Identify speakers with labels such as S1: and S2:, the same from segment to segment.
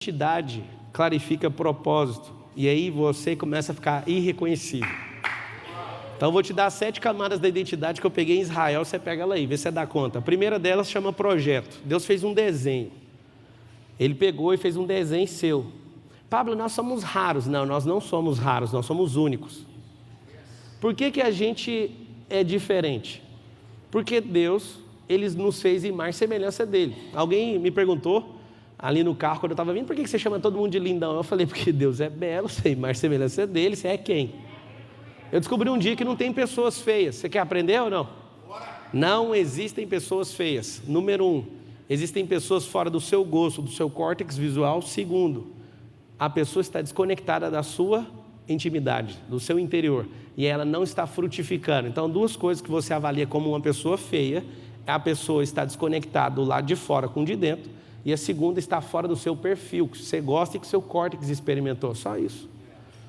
S1: identidade clarifica propósito. E aí você começa a ficar irreconhecível. Então eu vou te dar 7 camadas da identidade que eu peguei em Israel. Você pega ela aí, vê se você dá conta. A primeira delas chama projeto. Deus fez um desenho. Ele pegou e fez um desenho seu. Pablo, nós somos raros. Não, nós não somos raros, nós somos únicos. Por que a gente é diferente? Porque Deus, Ele nos fez imagem e semelhança dEle. Alguém me perguntou ali no carro, quando eu estava vindo, por que você chama todo mundo de lindão? Eu falei, porque Deus é belo, você é imagem e semelhança dEle, você é quem? Eu descobri um dia que não tem pessoas feias. Você quer aprender ou não? Não existem pessoas feias. Número 1, existem pessoas fora do seu gosto, do seu córtex visual. Segundo, a pessoa está desconectada da sua intimidade, do seu interior, e ela não está frutificando. Então, 2 coisas que você avalia como uma pessoa feia: a pessoa está desconectada do lado de fora com o de dentro, e a segunda está fora do seu perfil, que você gosta e que o seu córtex experimentou. Só isso.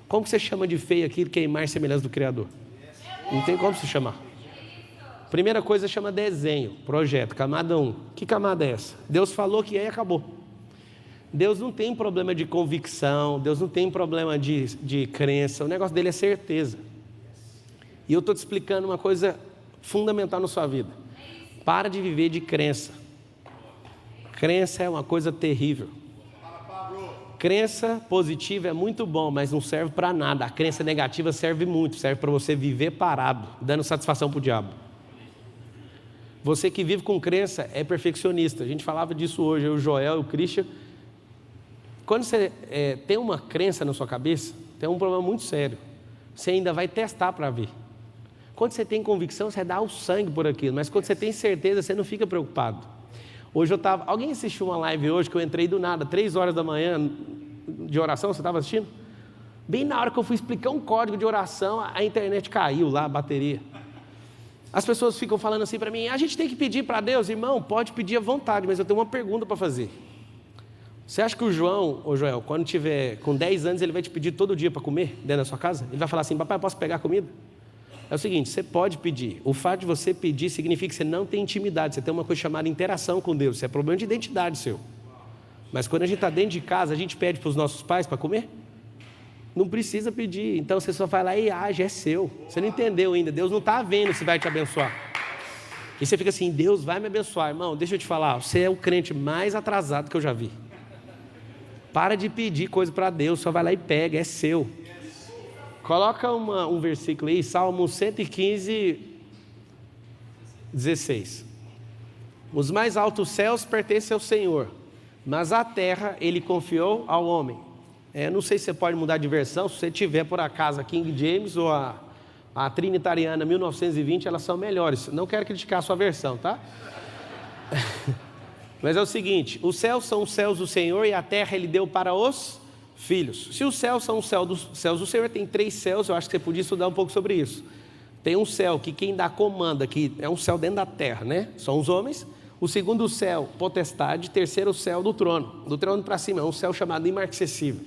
S1: Como que você chama de feio aquilo que é imagem e semelhança do Criador? Não tem como se chamar. Primeira coisa chama desenho, projeto, camada 1. Que camada é essa? Deus falou que aí acabou. Deus não tem problema de convicção, Deus não tem problema de crença, o negócio dele é certeza. E eu estou te explicando uma coisa fundamental na sua vida. Para de viver de crença. Crença é uma coisa terrível. Crença positiva é muito bom, mas não serve para nada. A crença negativa serve muito, serve para você viver parado, dando satisfação para o diabo. Você que vive com crença é perfeccionista. A gente falava disso hoje, eu, o Joel e o Christian. Quando você tem uma crença na sua cabeça, tem um problema muito sério. Você ainda vai testar para ver. Quando você tem convicção, você dá o sangue por aquilo. Mas quando você tem certeza, você não fica preocupado. Hoje eu estava... Alguém assistiu uma live hoje que eu entrei do nada, 3 horas da manhã de oração? Você estava assistindo? Bem na hora que eu fui explicar um código de oração, a internet caiu lá, a bateria. As pessoas ficam falando assim para mim: a gente tem que pedir para Deus. Irmão, pode pedir à vontade, mas eu tenho uma pergunta para fazer. Você acha que o João, ou Joel, quando tiver com 10 anos, ele vai te pedir todo dia para comer dentro da sua casa? Ele vai falar assim: papai, posso pegar comida? É o seguinte, você pode pedir. O fato de você pedir significa que você não tem intimidade. Você tem uma coisa chamada interação com Deus. Isso é problema de identidade seu. Mas quando a gente está dentro de casa, a gente pede para os nossos pais para comer? Não precisa pedir. Então você só vai lá e age, é seu. Você não entendeu ainda. Deus não está vendo se vai te abençoar. E você fica assim: Deus vai me abençoar. Irmão, deixa eu te falar, você é o crente mais atrasado que eu já vi. Para de pedir coisa para Deus, só vai lá e pega, é seu. Coloca um versículo aí, Salmo 115, 16. Os mais altos céus pertencem ao Senhor, mas a terra Ele confiou ao homem. Não sei se você pode mudar de versão. Se você tiver por acaso a King James ou a Trinitariana 1920, elas são melhores. Não quero criticar a sua versão, tá? Mas é o seguinte: os céus são os céus do Senhor e a terra Ele deu para os filhos. Se os céus são os céus do Senhor, tem 3 céus. Eu acho que você podia estudar um pouco sobre isso. Tem um céu que quem dá comanda, que é um céu dentro da terra, né? São os homens. O segundo céu, potestade. Terceiro céu do trono para cima, é um céu chamado imarcessível.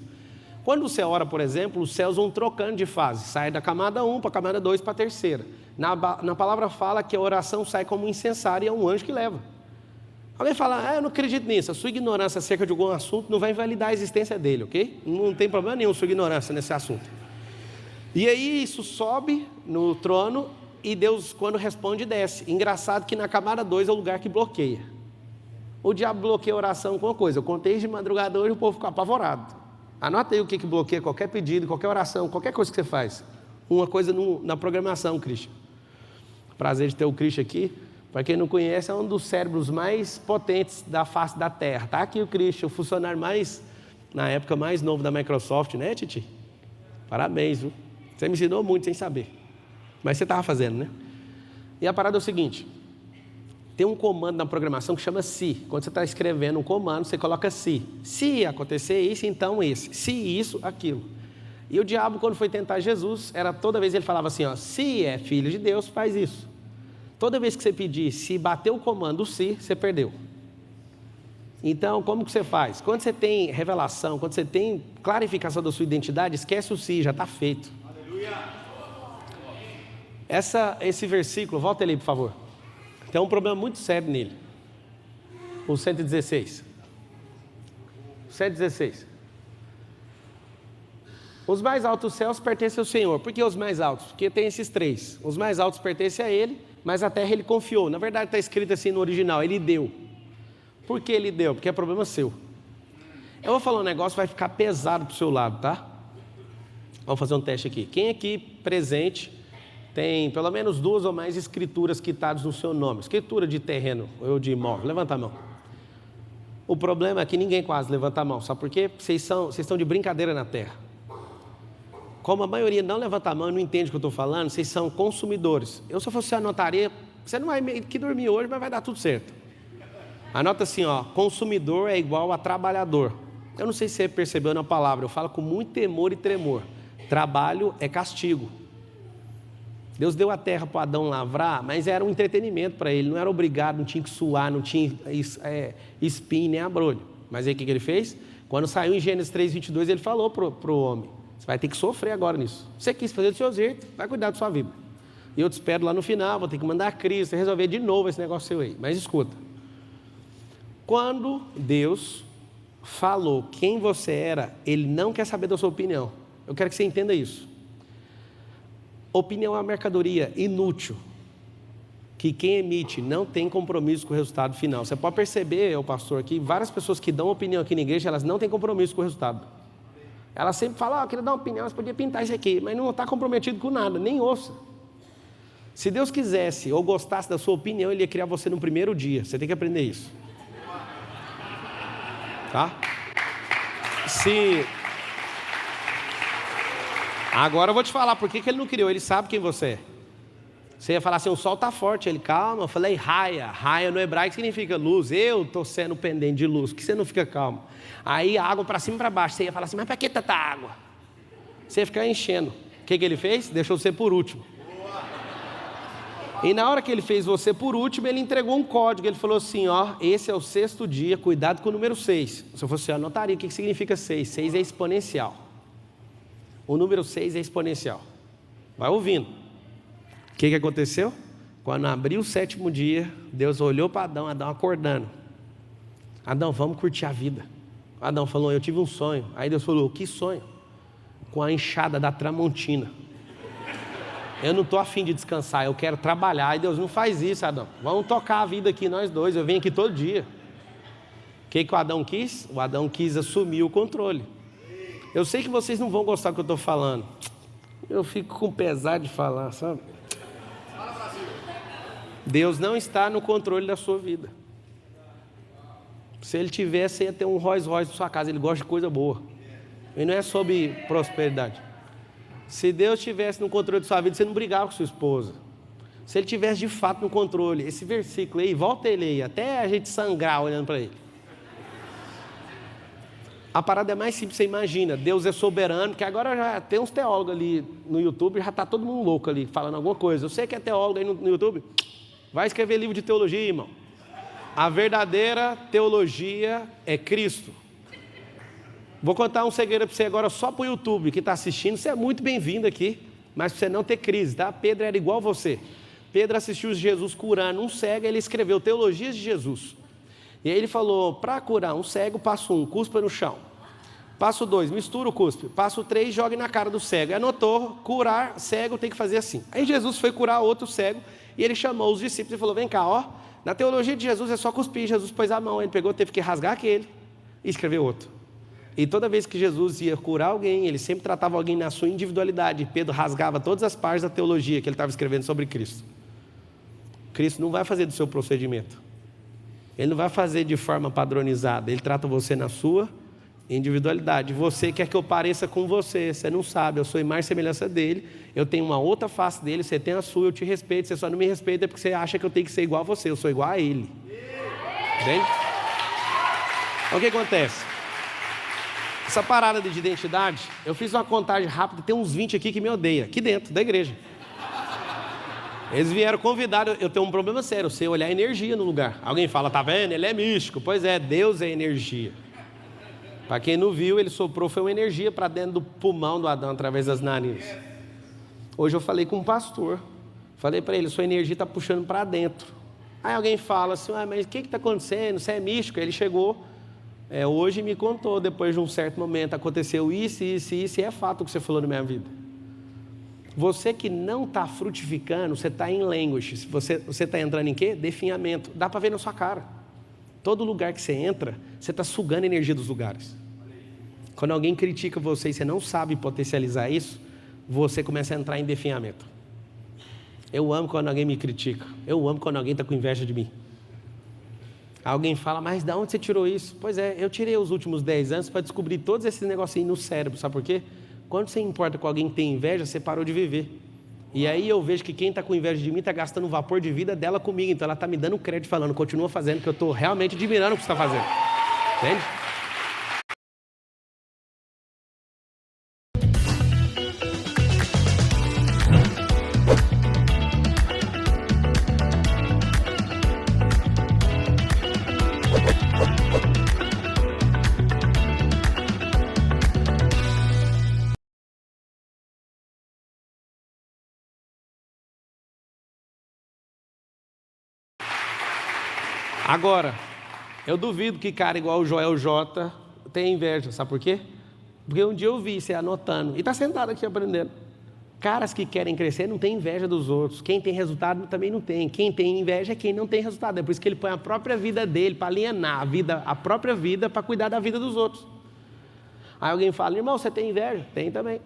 S1: Quando você ora, por exemplo, os céus vão trocando de fase. Sai da camada 1 para a camada 2 para a terceira. Na palavra fala que a oração sai como um incensário e é um anjo que leva. Alguém fala: eu não acredito nisso. A sua ignorância acerca de algum assunto não vai invalidar a existência dele, ok? Não tem problema nenhum sua ignorância nesse assunto. E aí isso sobe no trono e Deus, quando responde, desce. Engraçado que na camada 2 é o lugar que bloqueia. O diabo bloqueia a oração com uma coisa. Eu contei de madrugada hoje, o povo ficou apavorado. Anota aí o que bloqueia qualquer pedido, qualquer oração, qualquer coisa que você faz. Uma coisa na programação, Christian. Prazer de ter o Christian aqui. Para quem não conhece, é um dos cérebros mais potentes da face da Terra. Está aqui o Christian, o funcionário na época, mais novo da Microsoft, né, Titi? Parabéns, viu? Você me ensinou muito sem saber. Mas você estava fazendo, né? E a parada é o seguinte: tem um comando na programação que chama se. Quando você está escrevendo um comando, você coloca se. Se acontecer isso, então esse. Se isso, aquilo. E o diabo, quando foi tentar Jesus, era toda vez ele falava assim: se é filho de Deus, faz isso. Toda vez que você pedir, se bater o comando se, você perdeu. Então, como que você faz? Quando você tem revelação, quando você tem clarificação da sua identidade, esquece o se, já está feito. Aleluia. Esse versículo, volta ele aí, por favor. Tem um problema muito sério nele. O 116. 7,16. Os mais altos céus pertencem ao Senhor. Por que os mais altos? Porque tem esses três. Os mais altos pertencem a Ele, mas a terra Ele confiou. Na verdade está escrito assim no original, Ele deu. Por que Ele deu? Porque é problema seu. Eu vou falar um negócio, vai ficar pesado para o seu lado, tá? Vamos fazer um teste aqui. Quem aqui presente tem pelo menos 2 ou mais escrituras quitadas no seu nome? Escritura de terreno ou de imóvel. Levanta a mão. O problema é que ninguém quase levanta a mão. Sabe por quê? Vocês estão de brincadeira na terra. Como a maioria não levanta a mão e não entende o que eu estou falando, vocês são consumidores. Se eu fosse anotaria, você não vai que dormir hoje, mas vai dar tudo certo. Anota assim, ó, consumidor é igual a trabalhador. Eu não sei se você percebeu na palavra, eu falo com muito temor e tremor. Trabalho é castigo. Deus deu a terra para Adão lavrar, mas era um entretenimento para ele, não era obrigado, não tinha que suar, não tinha espinho nem abrolho. Mas aí o que ele fez? Quando saiu em Gênesis 3:22, ele falou para o homem, você vai ter que sofrer agora nisso. Você quis fazer do seu jeito, vai cuidar da sua vida. E eu te espero lá no final, vou ter que mandar a Cristo, resolver de novo esse negócio seu aí. Mas escuta, quando Deus falou quem você era, Ele não quer saber da sua opinião. Eu quero que você entenda isso. Opinião é uma mercadoria inútil, que quem emite não tem compromisso com o resultado final. Você pode perceber, o pastor aqui, várias pessoas que dão opinião aqui na igreja, elas não têm compromisso com o resultado. Elas sempre falam, queria dar uma opinião, você podia pintar isso aqui, mas não está comprometido com nada, nem ouça. Se Deus quisesse ou gostasse da sua opinião, Ele ia criar você no primeiro dia. Você tem que aprender isso. Tá? Agora eu vou te falar por que Ele não criou. Ele sabe quem você é. Você ia falar assim, o sol está forte. Ele, calma. Eu falei raia. Raia no hebraico significa luz. Eu estou sendo pendente de luz. Por que você não fica calmo? Aí a água para cima e para baixo. Você ia falar assim, mas para que tanta água? Você ia ficar enchendo. O que Ele fez? Deixou você por último. E na hora que Ele fez você por último, Ele entregou um código. Ele falou assim, ó, esse é o 6º dia, cuidado com o número 6. Se eu fosse, eu anotaria o que significa 6. 6 é exponencial. O número 6 é exponencial. Vai ouvindo. O que aconteceu? Quando abriu o 7º dia, Deus olhou para Adão, Adão acordando. Adão, vamos curtir a vida. Adão falou, eu tive um sonho. Aí Deus falou, que sonho? Com a enxada da Tramontina. Eu não estou afim de descansar, eu quero trabalhar. Aí Deus, não faz isso, Adão. Vamos tocar a vida aqui, nós dois. Eu venho aqui todo dia. O que o Adão quis? O Adão quis assumir o controle. Eu sei que vocês não vão gostar do que eu estou falando. Eu fico com pesar de falar, sabe? Deus não está no controle da sua vida. Se Ele tivesse, você ia ter um Rolls Royce na sua casa. Ele gosta de coisa boa. E não é sobre prosperidade. Se Deus estivesse no controle da sua vida, você não brigava com sua esposa. Se Ele tivesse de fato no controle, esse versículo aí, volta ele aí, até a gente sangrar olhando para ele. A parada é mais simples, você imagina, Deus é soberano, que agora já tem uns teólogos ali no YouTube, já está todo mundo louco ali, falando alguma coisa. Eu sei que é teólogo aí no YouTube, vai escrever livro de teologia, irmão. A verdadeira teologia é Cristo. Vou contar um segredo para você agora só para o YouTube, que está assistindo, você é muito bem-vindo aqui, mas para você não ter crise, tá? Pedro era igual você. Pedro assistiu Jesus curando um cego, ele escreveu Teologias de Jesus. E aí ele falou, para curar um cego, passo 1, cuspa no chão. Passo 2, mistura o cuspe. Passo 3, jogue na cara do cego. E anotou, curar cego tem que fazer assim. Aí Jesus foi curar outro cego, e ele chamou os discípulos e falou, vem cá, ó, na teologia de Jesus é só cuspir. Jesus pôs a mão, ele pegou, teve que rasgar aquele e escrever outro. E toda vez que Jesus ia curar alguém, ele sempre tratava alguém na sua individualidade. Pedro rasgava todas as partes da teologia que ele estava escrevendo sobre Cristo. Cristo não vai fazer do seu procedimento. Ele não vai fazer de forma padronizada. Ele trata você na sua individualidade. Você quer que eu pareça com você. Você não sabe, eu sou imagem e semelhança dele. Eu tenho uma outra face dele, você tem a sua, eu te respeito. Você só não me respeita porque você acha que eu tenho que ser igual a você. Eu sou igual a ele. Entende? O que acontece? Essa parada de identidade, eu fiz uma contagem rápida, tem uns 20 aqui que me odeiam, aqui dentro da igreja. Eles vieram convidados, eu tenho um problema sério, eu sei olhar energia no lugar. Alguém fala, tá vendo? Ele é místico. Pois é, Deus é energia. Para quem não viu, ele soprou, foi uma energia para dentro do pulmão do Adão, através das narinas. Hoje eu falei com um pastor, falei para ele, sua energia está puxando para dentro. Aí alguém fala assim, mas o que está acontecendo? Você é místico? Aí ele chegou, Hoje me contou, depois de um certo momento, aconteceu isso, isso, isso, e é fato o que você falou na minha vida. Você que não está frutificando, você está em language. Você está entrando em quê? Definhamento. Dá para ver na sua cara. Todo lugar que você entra, você está sugando a energia dos lugares. Quando alguém critica você e você não sabe potencializar isso, você começa a entrar em definhamento. Eu amo quando alguém me critica. Eu amo quando alguém está com inveja de mim. Alguém fala, mas de onde você tirou isso? Pois é, eu tirei os últimos 10 anos para descobrir todos esses negocinhos no cérebro. Sabe por quê? Quando você importa com alguém que tem inveja, você parou de viver. E aí eu vejo que quem está com inveja de mim está gastando o vapor de vida dela comigo. Então ela está me dando crédito falando, continua fazendo, que eu estou realmente admirando o que você está fazendo. Entende? Agora, eu duvido que cara igual o Joel J tenha inveja, sabe por quê? Porque um dia eu vi você anotando, e está sentado aqui aprendendo. Caras que querem crescer não tem inveja dos outros, quem tem resultado também não tem, quem tem inveja é quem não tem resultado, é por isso que ele põe a própria vida dele para alienar a própria vida para cuidar da vida dos outros. Aí alguém fala, irmão, você tem inveja? Tem também.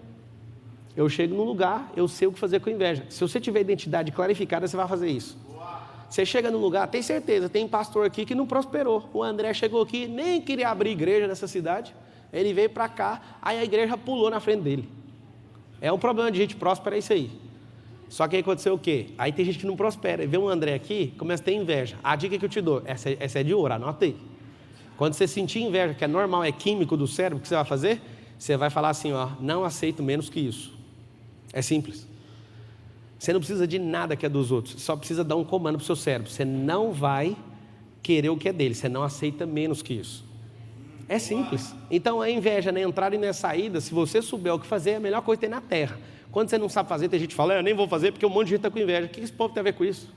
S1: Eu chego num lugar, eu sei o que fazer com inveja. Se você tiver identidade clarificada, você vai fazer isso. Você chega num lugar, tem certeza, tem pastor aqui que não prosperou. O André chegou aqui, nem queria abrir igreja nessa cidade. Ele veio para cá, aí a igreja pulou na frente dele. É um problema de gente próspera, é isso aí. Só que aí aconteceu o quê? Aí tem gente que não prospera. Vê um André aqui, começa a ter inveja. A dica que eu te dou, essa é de ouro, anota aí. Quando você sentir inveja, que é normal, é químico do cérebro, o que você vai fazer? Você vai falar assim, ó, não aceito menos que isso. É simples. Você não precisa de nada que é dos outros, só precisa dar um comando para o seu cérebro. Você não vai querer o que é dele, você não aceita menos que isso. É simples. Então a inveja na entrada e na saída, se você souber o que fazer, é a melhor coisa que tem na terra. Quando você não sabe fazer, tem gente que fala, eu nem vou fazer porque um monte de gente está com inveja. O que esse povo tem a ver com isso?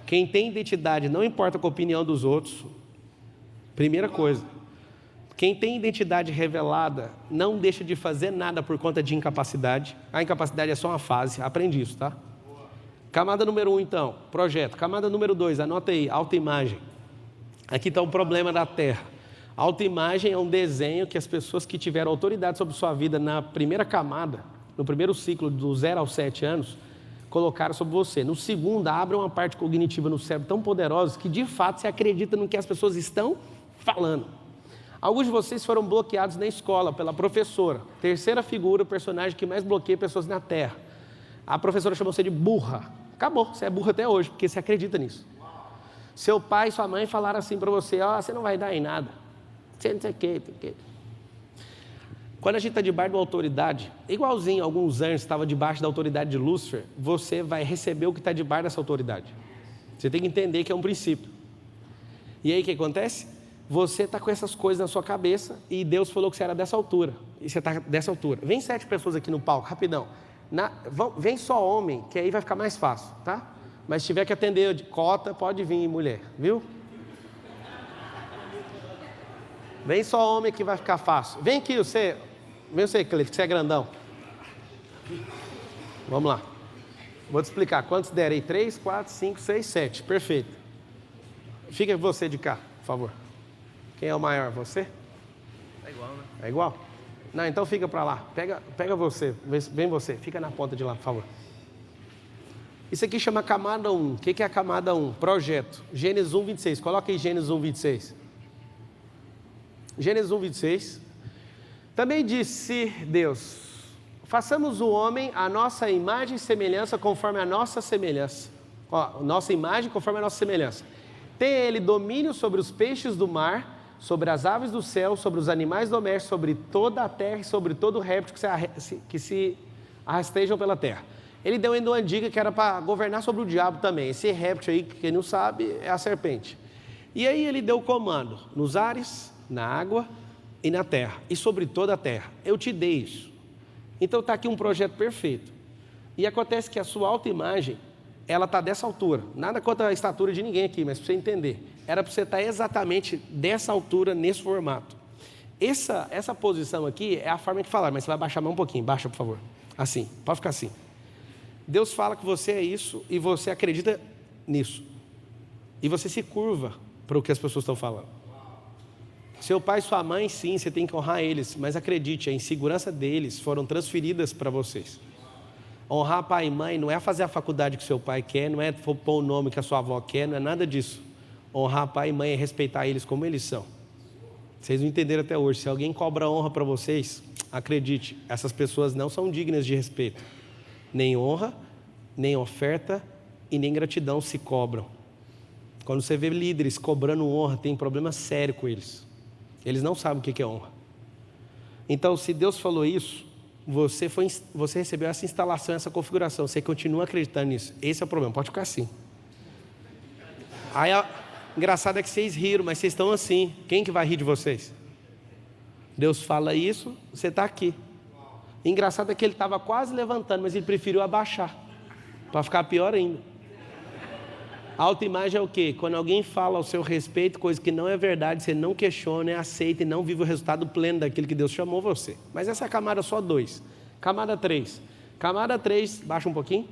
S1: Quem tem identidade não importa com a opinião dos outros. Primeira coisa. Quem tem identidade revelada não deixa de fazer nada por conta de incapacidade. A incapacidade é só uma fase, aprende isso, tá? Camada número 1, então, projeto. Camada número 2, anota aí, autoimagem. Aqui está o problema da terra. Autoimagem é um desenho que as pessoas que tiveram autoridade sobre sua vida na primeira camada, no primeiro ciclo, do 0 aos 7 anos, colocaram sobre você. No segundo, abre uma parte cognitiva no cérebro tão poderosa que de fato você acredita no que as pessoas estão falando. Alguns de vocês foram bloqueados na escola pela professora. Terceira figura, o personagem que mais bloqueia pessoas na Terra. A professora chamou você de burra. Acabou, você é burra até hoje, porque você acredita nisso. Seu pai e sua mãe falaram assim para você, ó, você não vai dar em nada. Você não sei o quê. Quando a gente está debaixo de uma autoridade, igualzinho alguns anjos estavam debaixo da autoridade de Lúcifer, você vai receber o que está debaixo dessa autoridade. Você tem que entender que é um princípio. E aí o que acontece? Você está com essas coisas na sua cabeça e Deus falou que você era dessa altura. E você está dessa altura. Vem 7 pessoas aqui no palco, rapidão. Vem só homem, que aí vai ficar mais fácil, tá? Mas se tiver que atender de cota, pode vir mulher, viu? Vem só homem que vai ficar fácil. Vem aqui você, Cleito, que você é grandão. Vamos lá. Vou te explicar. Quantos der aí? 3, 4, 5, 6, 7. Perfeito. Fica você de cá, por favor. Quem é o maior? Você?
S2: É igual, né?
S1: É igual? Não, então fica para lá. Pega você. Vem você. Fica na ponta de lá, por favor. Isso aqui chama camada 1. O que é a camada 1? Projeto. Gênesis 1, 26. Coloca aí Gênesis 1, 26. Gênesis 1, 26. Também disse Deus, façamos o homem a nossa imagem e semelhança conforme a nossa semelhança. Ó, nossa imagem conforme a nossa semelhança. Tem ele domínio sobre os peixes do mar, sobre as aves do céu, sobre os animais domésticos, sobre toda a terra e sobre todo réptil que se arrastejam pela terra. Ele deu ainda uma dica que era para governar sobre o diabo também. Esse réptil aí, quem não sabe, é a serpente. E aí ele deu o comando nos ares, na água e na terra, e sobre toda a terra. Eu te dei isso. Então está aqui um projeto perfeito. E acontece que a sua autoimagem, ela está dessa altura. Nada contra a estatura de ninguém aqui, mas para você entender. era para você estar exatamente dessa altura, nesse formato. Essa posição aqui é a forma que falar, mas você vai baixar mais um pouquinho, baixa por favor, assim, pode ficar assim. Deus fala que você é isso e você acredita nisso, e você se curva para o que as pessoas estão falando. Seu pai e sua mãe, sim, você tem que honrar eles, mas acredite, a insegurança deles foram transferidas para vocês. Honrar pai e mãe não é fazer a faculdade que seu pai quer, não é pôr o nome que a sua avó quer, não é nada disso. Honrar pai e mãe é respeitar eles como eles são. Vocês não entenderam até hoje. Se alguém cobra honra para vocês, acredite, essas pessoas não são dignas de respeito. Nem honra, nem oferta e nem gratidão se cobram. Quando você vê líderes cobrando honra, tem problema sério com eles. Eles não sabem o que é honra. Então, se Deus falou isso, você recebeu essa instalação, essa configuração, você continua acreditando nisso. Esse é o problema, pode ficar assim. Aí, engraçado é que vocês riram, mas vocês estão assim. Quem que vai rir de vocês? Deus fala isso, você está aqui. Engraçado é que ele estava quase levantando, mas ele preferiu abaixar, para ficar pior ainda. A autoimagem é o quê? Quando alguém fala ao seu respeito, coisa que não é verdade, você não questiona, aceita e não vive o resultado pleno daquilo que Deus chamou você. Mas essa é a camada só 2. Camada 3. Camada 3, baixa um pouquinho,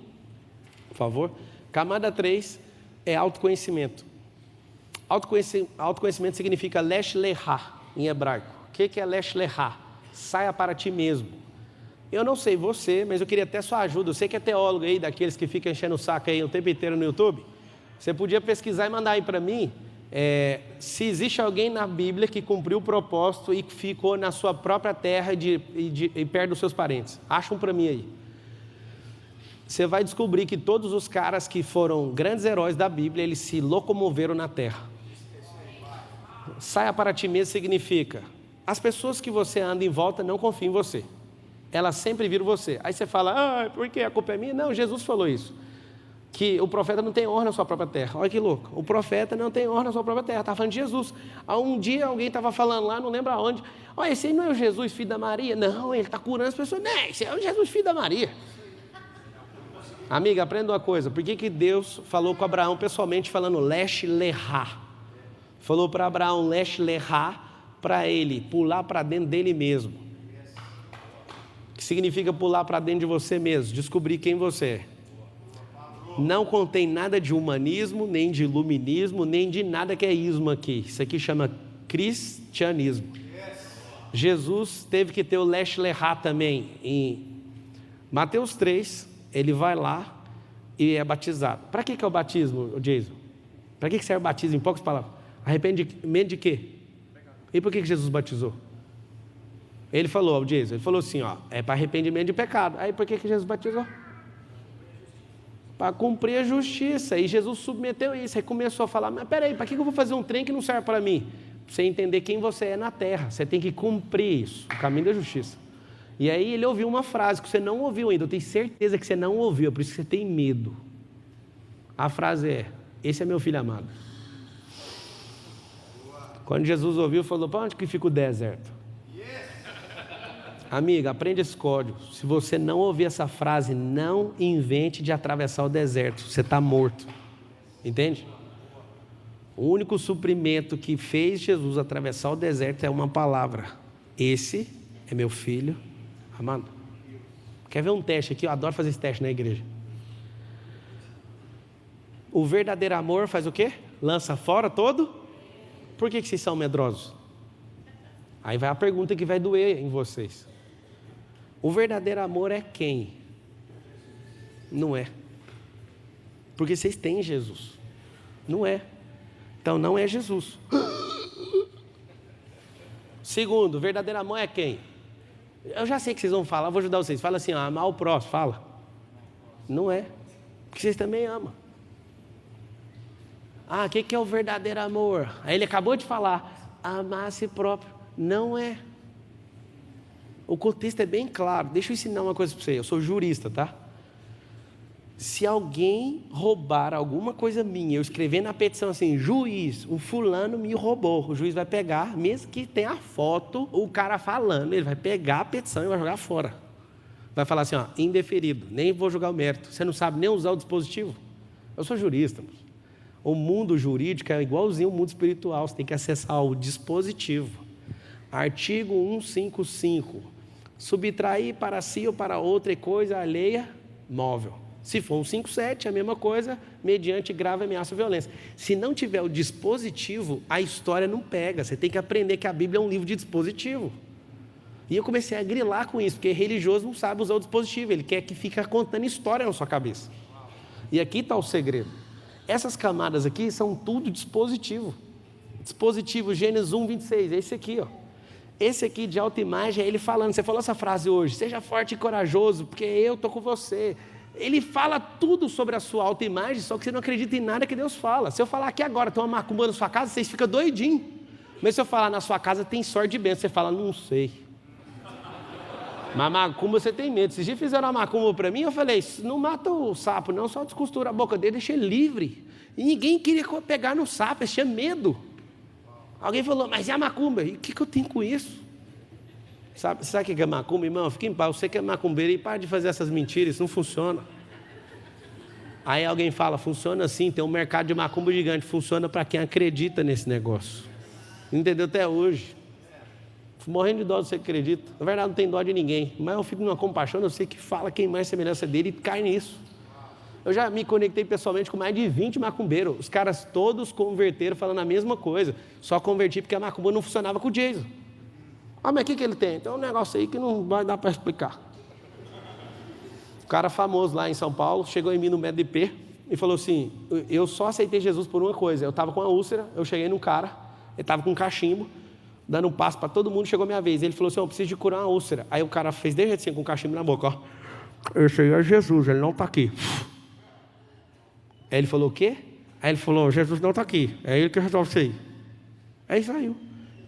S1: por favor. Camada 3 é autoconhecimento. Autoconhecimento significa lesh lehá, em hebraico. O que é lesh lehá? Saia para ti mesmo. Eu não sei você, mas eu queria até sua ajuda. Você que é teólogo aí, daqueles que ficam enchendo o saco aí o tempo inteiro no YouTube, você podia pesquisar e mandar aí para mim se existe alguém na Bíblia que cumpriu o propósito e ficou na sua própria terra e perto dos seus parentes. Acha um para mim aí. Você vai descobrir que todos os caras que foram grandes heróis da Bíblia, eles se locomoveram na terra. Saia para ti mesmo significa, as pessoas que você anda em volta não confiam em você. Elas sempre viram você. Aí você fala, por que a culpa é minha? Não, Jesus falou isso. Que o profeta não tem honra na sua própria terra. Olha que louco. O profeta não tem honra na sua própria terra. Está falando de Jesus. Um dia alguém estava falando lá, não lembro aonde. Olha, esse aí não é o Jesus, filho da Maria? Não, ele está curando as pessoas. Não, esse é o Jesus, filho da Maria. Amiga, aprenda uma coisa. Por que Deus falou com Abraão pessoalmente, falando lesh lehá? Falou para Abraão lesh lehá, para ele pular para dentro dele mesmo. Que significa pular para dentro de você mesmo, descobrir quem você é. Não contém nada de humanismo, nem de iluminismo, nem de nada que é ismo aqui. Isso aqui chama cristianismo. Jesus teve que ter o lesh lehá também. Em Mateus 3, ele vai lá e é batizado. Para que é o batismo, Jason? Para que serve o batismo, em poucas palavras? Arrependimento de quê? E por que Jesus batizou? Ele falou, Jason, ele falou assim, é para arrependimento de pecado. Aí por que Jesus batizou? Para cumprir a justiça. E Jesus submeteu isso. Aí começou a falar, mas peraí, para que eu vou fazer um trem que não serve para mim? Para você entender quem você é na terra. Você tem que cumprir isso, o caminho da justiça. E aí ele ouviu uma frase que você não ouviu ainda. Eu tenho certeza que você não ouviu, por isso que você tem medo. A frase é, esse é meu filho amado. Quando Jesus ouviu, falou, para onde que fica o deserto? Amiga, aprende esse código. Se você não ouvir essa frase, não invente de atravessar o deserto. Você está morto. Entende? O único suprimento que fez Jesus atravessar o deserto é uma palavra. Esse é meu filho amado. Quer ver um teste aqui? Eu adoro fazer esse teste na igreja. O verdadeiro amor faz o quê? Lança fora todo. Por que vocês são medrosos? Aí vai a pergunta que vai doer em vocês. O verdadeiro amor é quem? Não é. Porque vocês têm Jesus. Não é. Então não é Jesus. Segundo, o verdadeiro amor é quem? Eu já sei que vocês vão falar, vou ajudar vocês. Fala assim, amar o próximo, fala. Não é. Porque vocês também amam. O que é o verdadeiro amor? Aí ele acabou de falar, amar a si próprio. Não é. O contexto é bem claro. Deixa eu ensinar uma coisa para você. Eu sou jurista, tá? Se alguém roubar alguma coisa minha, eu escrever na petição assim, juiz, o fulano me roubou, o juiz vai pegar, mesmo que tenha a foto, o cara falando, ele vai pegar a petição e vai jogar fora. Vai falar assim, indeferido, nem vou jogar o mérito. Você não sabe nem usar o dispositivo? Eu sou jurista. O mundo jurídico é igualzinho ao mundo espiritual, você tem que acessar o dispositivo. Artigo 155, subtrair para si ou para outra coisa alheia, móvel. Se for 157, a mesma coisa, mediante grave ameaça ou violência. Se não tiver o dispositivo, a história não pega. Você tem que aprender que a Bíblia é um livro de dispositivo. E eu comecei a grilar com isso, porque religioso não sabe usar o dispositivo, ele quer que fique contando história na sua cabeça. E aqui está o segredo. Essas camadas aqui são tudo dispositivo. Dispositivo, Gênesis 1, 26, é esse aqui, ó. Esse aqui de autoimagem é ele falando, você falou essa frase hoje, seja forte e corajoso, porque eu estou com você. Ele fala tudo sobre a sua autoimagem, só que você não acredita em nada que Deus fala. Se eu falar aqui agora, tem uma macumba na sua casa, vocês ficam doidinhos. Mas se eu falar na sua casa tem sorte de bênção, você fala, não sei. Mas macumba você tem medo. Se já fizeram uma macumba para mim, eu falei, não mata o sapo não, só descostura a boca dele, deixa ele livre. E ninguém queria pegar no sapo, eles tinham medo. Alguém falou, mas é a macumba? E o que eu tenho com isso? Sabe o que é macumba, irmão? Fica em paz, você que é macumbeiro e para de fazer essas mentiras, isso não funciona. Aí alguém fala, funciona assim, tem um mercado de macumba gigante, funciona para quem acredita nesse negócio. Entendeu até hoje? Morrendo de dó de você que acredita. Na verdade não tem dó de ninguém, mas eu fico numa compaixão, eu sei que fala quem mais semelhança dele e cai nisso. Eu já me conectei pessoalmente com mais de 20 macumbeiros, os caras todos converteram falando a mesma coisa, só converti porque a macumba não funcionava com o Jason. Ah, mas o que ele tem? Tem um negócio aí que não vai dar para explicar. O cara famoso lá em São Paulo chegou em mim no MEDP e falou assim, eu só aceitei Jesus por uma coisa, eu estava com uma úlcera, eu cheguei num cara, ele estava com um cachimbo, dando um passo para todo mundo, chegou a minha vez. Ele falou assim, eu preciso de curar uma úlcera. Aí o cara fez desse jeito assim, com o cachimbo na boca, ó. Esse aí é Jesus, ele não está aqui. Aí ele falou, o quê? Aí ele falou, Jesus não está aqui, é ele que resolve isso aí. Aí saiu.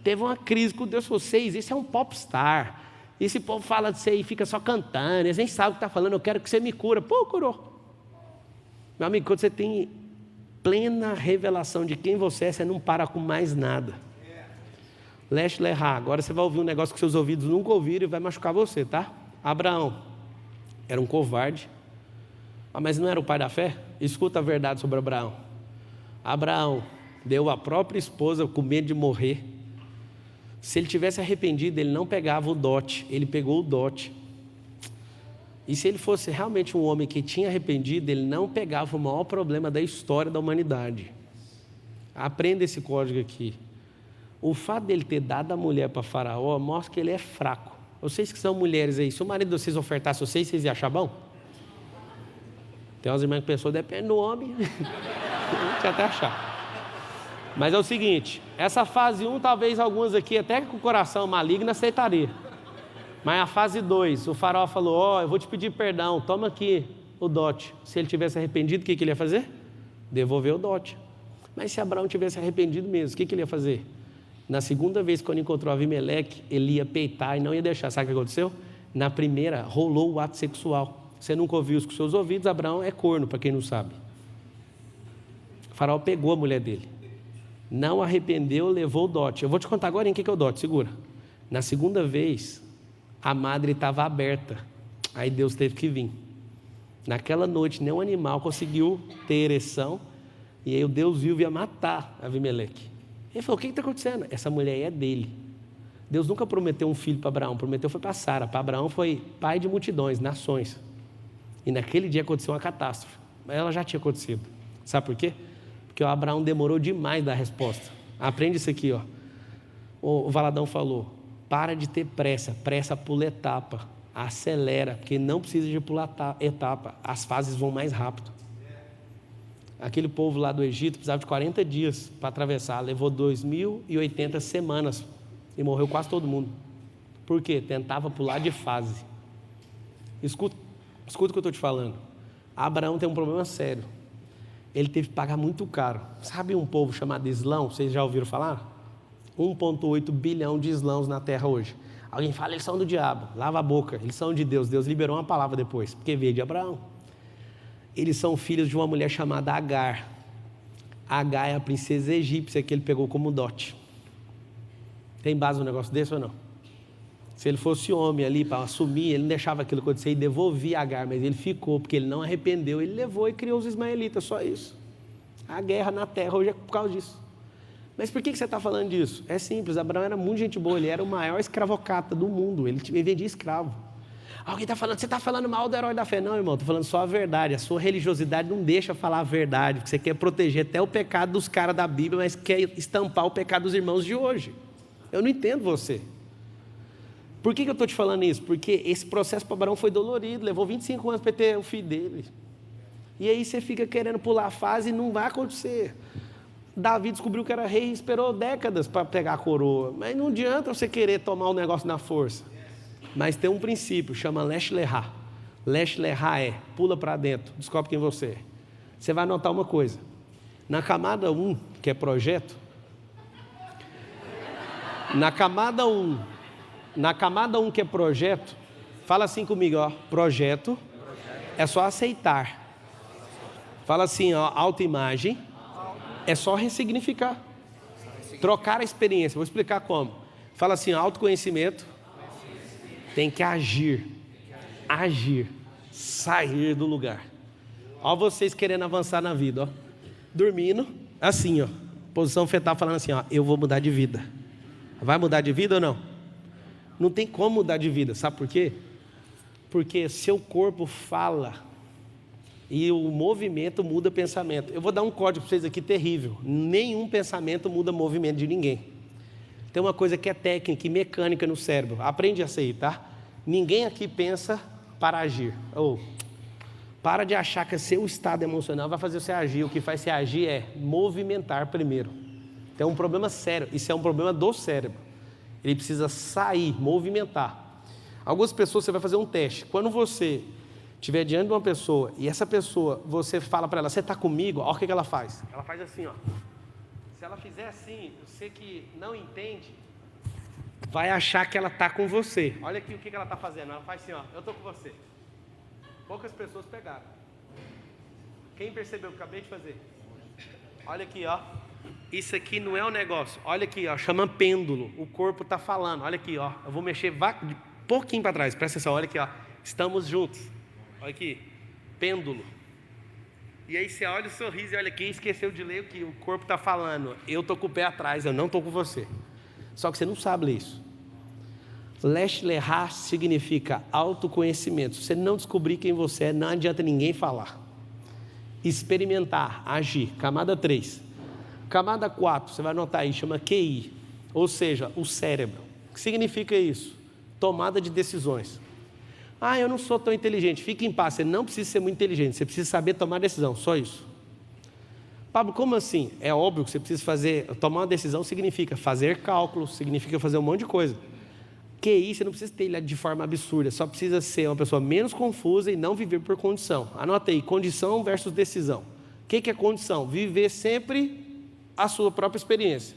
S1: Teve uma crise com Deus, vocês, esse é um popstar. Esse povo fala de você e fica só cantando, eles nem sabem o que está falando, eu quero que você me cura. Pô, curou. Meu amigo, quando você tem plena revelação de quem você é, você não para com mais nada. Leste Lerra, agora você vai ouvir um negócio que seus ouvidos nunca ouviram e vai machucar você, tá? Abraão era um covarde, mas não era o pai da fé? Escuta a verdade sobre Abraão. Abraão deu a própria esposa com medo de morrer. Se ele tivesse arrependido, ele não pegava o dote, ele pegou o dote. E se ele fosse realmente um homem que tinha arrependido, ele não pegava o maior problema da história da humanidade. Aprenda esse código aqui. O fato dele ter dado a mulher para Faraó mostra que ele é fraco. Vocês que são mulheres aí, se o marido de vocês ofertasse vocês iam achar bom? Tem umas irmãs que pensou, depende do homem. Não tinha até achar. Mas é o seguinte, essa fase 1, talvez algumas aqui, até com o coração maligno, aceitaria. Mas a fase 2, o faraó falou, ó, eu vou te pedir perdão, toma aqui o dote. Se ele tivesse arrependido, o que ele ia fazer? Devolver o dote. Mas se Abraão tivesse arrependido mesmo, o que ele ia fazer? Na segunda vez, quando encontrou Abimeleque, ele ia peitar e não ia deixar. Sabe o que aconteceu? Na primeira, rolou o ato sexual. Você nunca ouviu isso com seus ouvidos, Abraão é corno, para quem não sabe. O faraó pegou a mulher dele. Não arrependeu, levou o dote. Eu vou te contar agora em que é o dote, segura. Na segunda vez, a madre estava aberta. Aí Deus teve que vir. Naquela noite, nenhum animal conseguiu ter ereção. E aí o Deus viu e ia matar Abimeleque. Ele falou, o que está acontecendo? Essa mulher é dele. Deus nunca prometeu um filho para Abraão, prometeu foi para Sara. Para Abraão foi pai de multidões, nações. E naquele dia aconteceu uma catástrofe. Mas ela já tinha acontecido. Sabe por quê? Porque o Abraão demorou demais da resposta. Aprende isso aqui, ó. O Valadão falou, para de ter pressa, pressa pula etapa, acelera, porque não precisa de pular etapa, as fases vão mais rápido. Aquele povo lá do Egito precisava de 40 dias para atravessar, levou 2080 semanas e morreu quase todo mundo. Por quê? Tentava pular de fase. Escuta o que eu estou te falando. Abraão tem um problema sério. Ele teve que pagar muito caro. Sabe um povo chamado Islão? Vocês já ouviram falar? 1,8 bilhão de islãos na terra hoje. Alguém fala, eles são do diabo. Lava a boca, eles são de Deus. Deus liberou uma palavra depois, porque veio de Abraão. Eles são filhos de uma mulher chamada Agar. Agar é a princesa egípcia que ele pegou como dote. Tem base no negócio desse ou não? Se ele fosse homem ali para assumir, ele não deixava aquilo acontecer e devolvia Agar, mas ele ficou, porque ele não arrependeu, ele levou e criou os ismaelitas, só isso. A guerra na terra hoje é por causa disso. Mas por que você está falando disso? É simples, Abraão era muito gente boa, ele era o maior escravocrata do mundo, ele vendia escravo. Alguém está falando, você está falando mal do herói da fé. Não, irmão, estou falando só a verdade. A sua religiosidade não deixa falar a verdade, porque você quer proteger até o pecado dos caras da Bíblia, mas quer estampar o pecado dos irmãos de hoje. Eu não entendo você. Por que eu estou te falando isso? Porque esse processo para Abraão foi dolorido, levou 25 anos para ter o filho dele. E aí você fica querendo pular a fase e não vai acontecer. Davi descobriu que era rei e esperou décadas para pegar a coroa. Mas não adianta você querer tomar o negócio na força. Mas tem um princípio, chama Lech Lechá. Lech Lechá é, pula para dentro, descobre quem você é. Você vai notar uma coisa. Na camada 1, que é projeto, na camada 1 que é projeto, fala assim comigo, ó, projeto é só aceitar. Fala assim, ó, autoimagem é só ressignificar. Trocar a experiência, vou explicar como. Fala assim, autoconhecimento tem que agir, sair do lugar. Ó vocês querendo avançar na vida, ó, dormindo, assim, ó, posição fetal, falando assim, ó, eu vou mudar de vida. Vai mudar de vida ou não? Não tem como mudar de vida, sabe por quê? Porque seu corpo fala e o movimento muda pensamento. Eu vou dar um código para vocês aqui terrível. Nenhum pensamento muda movimento de ninguém. Tem uma coisa que é técnica e mecânica no cérebro. Aprende essa aí, tá? Ninguém aqui pensa para agir. Para de achar que seu estado emocional vai fazer você agir. O que faz você agir é movimentar primeiro. Tem um problema sério. Isso é um problema do cérebro. Ele precisa sair, movimentar. Algumas pessoas, você vai fazer um teste. Quando você estiver diante de uma pessoa e essa pessoa, você fala para ela, você está comigo? Olha o que ela faz. Ela faz assim, ó. Se ela fizer assim, você que não entende, vai achar que ela está com você. Olha aqui o que ela está fazendo. Ela faz assim, ó, eu estou com você. Poucas pessoas pegaram. Quem percebeu o que eu acabei de fazer? Olha aqui, ó. Isso aqui não é um negócio. Olha aqui, ó, chama pêndulo. O corpo está falando. Olha aqui, ó. Eu vou mexer um pouquinho para trás. Presta atenção, olha aqui, ó. Estamos juntos. Olha aqui, pêndulo. E aí você olha o sorriso e olha aqui, esqueceu de ler o que o corpo está falando. Eu estou com o pé atrás, eu não estou com você. Só que você não sabe ler isso. Lech Lechá significa autoconhecimento. Se você não descobrir quem você é, não adianta ninguém falar. Experimentar, agir. Camada 3. Camada 4, você vai anotar aí, chama QI. Ou seja, o cérebro. O que significa isso? Tomada de decisões. Ah, eu não sou tão inteligente. Fique em paz, você não precisa ser muito inteligente. Você precisa saber tomar decisão, só isso. Pablo, como assim? É óbvio que você precisa tomar uma decisão significa fazer cálculos, significa fazer um monte de coisa. QI, você não precisa ter ele de forma absurda, só precisa ser uma pessoa menos confusa e não viver por condição. Anota aí, condição versus decisão. O que é condição? Viver sempre a sua própria experiência.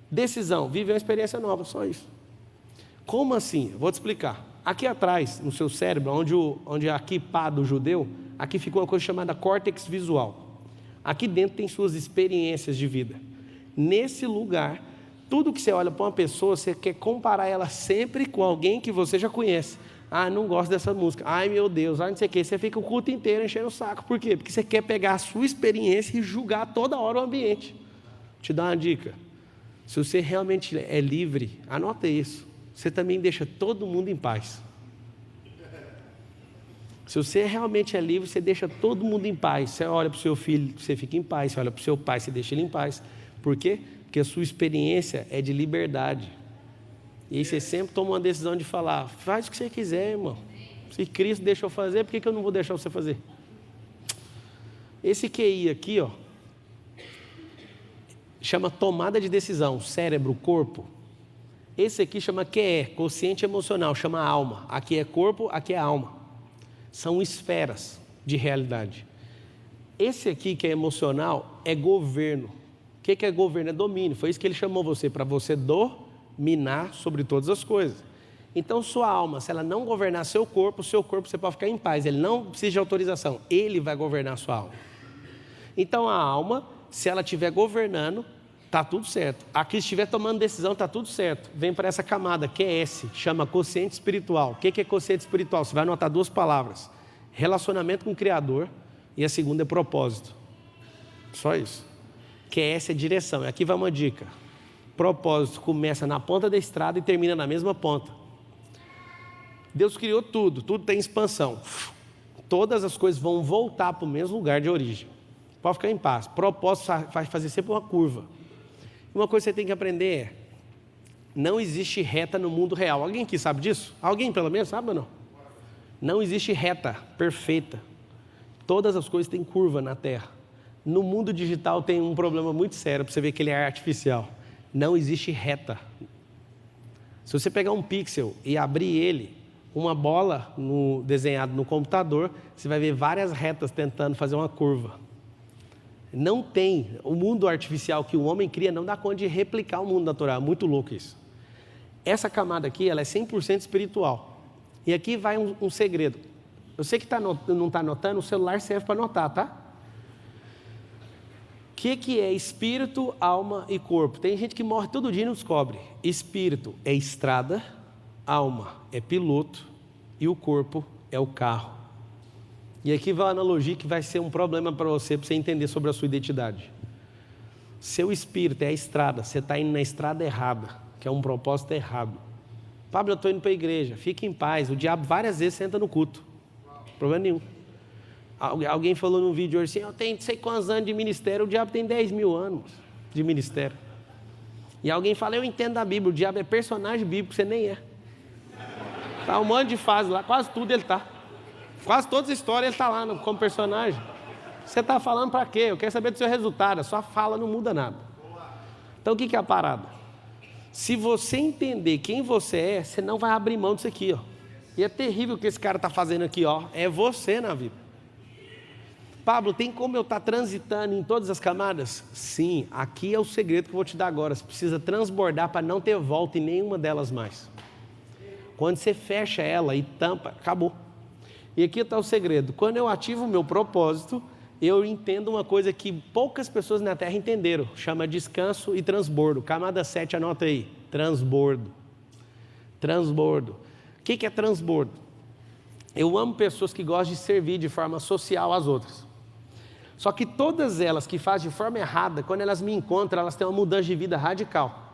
S1: Decisão, viver uma experiência nova, só isso. Como assim? Vou te explicar. Aqui atrás, no seu cérebro, onde é aqui pá do judeu, aqui fica uma coisa chamada córtex visual. Aqui dentro tem suas experiências de vida. Nesse lugar, tudo que você olha para uma pessoa, você quer comparar ela sempre com alguém que você já conhece. Ah, não gosto dessa música. Ai, meu Deus, não sei o quê. Você fica o culto inteiro enchendo o saco. Por quê? Porque você quer pegar a sua experiência e julgar toda hora o ambiente. Vou te dar uma dica. Se você realmente é livre, anota isso. Você também deixa todo mundo em paz. Se você realmente é livre, você deixa todo mundo em paz. Você olha para o seu filho, você fica em paz. Você olha para o seu pai, você deixa ele em paz. Por quê? Porque a sua experiência é de liberdade. E aí você sempre toma uma decisão de falar, faz o que você quiser, irmão. Se Cristo deixou fazer, por que eu não vou deixar você fazer? Esse QI aqui, ó, chama tomada de decisão, cérebro, corpo. Esse aqui chama QE, consciente emocional, chama alma. Aqui é corpo, aqui é alma. São esferas de realidade. Esse aqui que é emocional é governo. O que é governo? É domínio. Foi isso que ele chamou você, para você dominar sobre todas as coisas. Então sua alma, se ela não governar seu corpo você pode ficar em paz. Ele não precisa de autorização, ele vai governar a sua alma. Então a alma, se ela estiver governando, está tudo certo. Aqui, se estiver tomando decisão, está tudo certo. Vem para essa camada, que é S, chama consciente espiritual. O que é consciente espiritual? Você vai anotar duas palavras. Relacionamento com o Criador e a segunda é propósito. Só isso. Que essa é a direção. Aqui vai uma dica. Propósito começa na ponta da estrada e termina na mesma ponta. Deus criou tudo, tudo tem expansão. Todas as coisas vão voltar para o mesmo lugar de origem. Pode ficar em paz. Propósito vai fazer sempre uma curva. Uma coisa que você tem que aprender é: não existe reta no mundo real. Alguém aqui sabe disso? Alguém pelo menos sabe ou não? Não existe reta perfeita. Todas as coisas têm curva na Terra. No mundo digital tem um problema muito sério, para você ver que ele é artificial. Não existe reta. Se você pegar um pixel e abrir ele, uma bola desenhada no computador, você vai ver várias retas tentando fazer uma curva. Não tem. O mundo artificial que o homem cria não dá conta de replicar o mundo natural. É muito louco isso. Essa camada aqui, ela é 100% espiritual. E aqui vai um segredo. Eu sei que não está anotando, o celular serve para anotar, tá? O que é espírito, alma e corpo? Tem gente que morre todo dia e não descobre. Espírito é estrada, alma é piloto e o corpo é o carro. E aqui vai uma analogia que vai ser um problema para você entender sobre a sua identidade. Seu espírito é a estrada, você está indo na estrada errada, que é um propósito errado. Pablo, eu estou indo para a igreja, fique em paz. O diabo várias vezes senta no culto, problema nenhum. Alguém falou num vídeo hoje assim: eu tenho não sei quantos anos de ministério. O diabo tem 10 mil anos de ministério. E alguém fala: eu entendo da Bíblia. O diabo é personagem bíblico, você nem é. Tá um monte de fase lá, quase tudo ele tá. Quase todas as histórias ele está lá como personagem. Você está falando para quê? Eu quero saber do seu resultado. A sua fala não muda nada. Então o que é a parada? Se você entender quem você é, você não vai abrir mão disso aqui, ó. E é terrível o que esse cara está fazendo aqui, ó. É você na vida. Pablo, tem como eu estar transitando em todas as camadas? Sim, aqui é o segredo que eu vou te dar agora. Você precisa transbordar para não ter volta em nenhuma delas mais. Quando você fecha ela e tampa, acabou. E aqui está o segredo. Quando eu ativo o meu propósito, eu entendo uma coisa que poucas pessoas na Terra entenderam. Chama descanso e transbordo. Camada 7, anota aí. Transbordo. Transbordo. O que é transbordo? Eu amo pessoas que gostam de servir de forma social às outras. Só que todas elas que fazem de forma errada, quando elas me encontram, elas têm uma mudança de vida radical.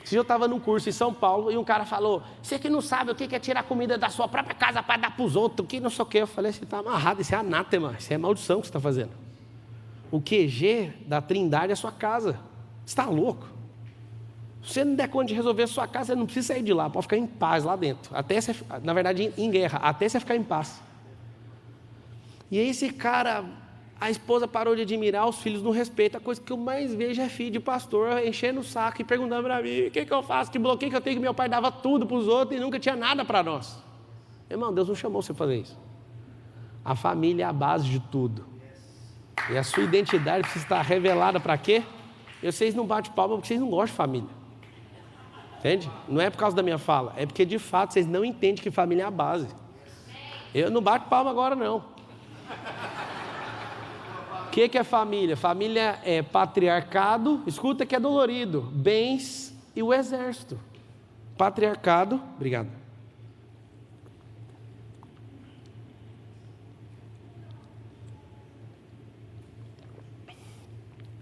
S1: Se eu estava num curso em São Paulo e um cara falou: você que não sabe o que é tirar comida da sua própria casa para dar para os outros, que não sei o que. Eu falei: você está amarrado, isso é anátema, isso é maldição que você está fazendo. O QG da Trindade é a sua casa. Você está louco? Se você não der conta de resolver a sua casa, você não precisa sair de lá, pode ficar em paz lá dentro. Até você, na verdade, em guerra, até você ficar em paz. E aí esse cara, a esposa parou de admirar, os filhos não respeitam. A coisa que eu mais vejo é filho de pastor enchendo o saco e perguntando para mim: o que eu faço, que bloqueio que eu tenho, que meu pai dava tudo para os outros e nunca tinha nada para nós. Irmão, Deus não chamou você para fazer isso. A família é a base de tudo. E a sua identidade precisa estar revelada para quê? E vocês não batem palma porque vocês não gostam de família. Entende? Não é por causa da minha fala, é porque de fato vocês não entendem que família é a base. Eu não bato palma agora não. O que é família? Família é patriarcado, escuta que é dolorido, bens e o exército. Patriarcado, obrigado.